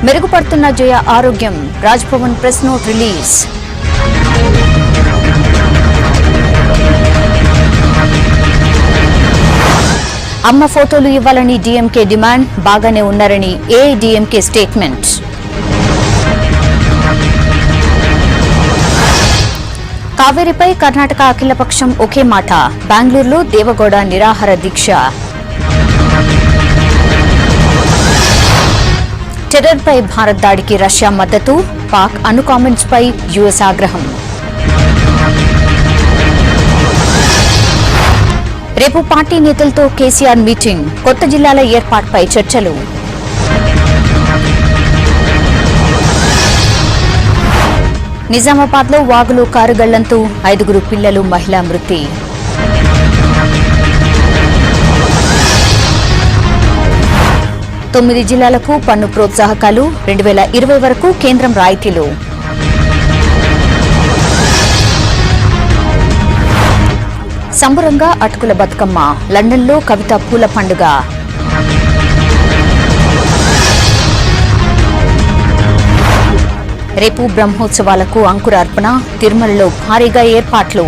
మెరుగుపడుతున్న జయ ఆరోగ్యం. Raj Bhavan press note release. అమ్మ ఫోటోలు ఇవ్వాలని డీఎంకే డిమాండ్. బాగానే ఉన్నారని ఏఐడీఎంకే స్టేట్మెంట్. కావేరీపై కర్ణాటక అఖిలపక్షం ఒకే మాట. బెంగళూరులో దేవగౌడ నిరాహార దీక్ష. టెర్రర్పై భారత్ దాడికి రష్యా మద్దతు. పాక్ అణు కామెంట్స్ పై యుఎస్ ఆగ్రహం. రేపు పార్టీ నేతలతో కేసీఆర్ మీటింగ్. కొత్త జిల్లాల ఏర్పాటుపై చర్చలు. నిజామాబాద్లో వాగులో కారుగళ్లంతో 5 పిల్లలు మహిళా మృతి. తొమ్మిది జిల్లాలకు పన్ను ప్రోత్సాహకాలు. 2020 వరకు కేంద్రం రాయితీలు. సంబరంగా అటుకుల బతుకమ్మ. లండన్లో కవిత పూల పండుగ. రేపు బ్రహ్మోత్సవాలకు అంకురార్పణ. తిరుమలలో భారీగా ఏర్పాట్లు.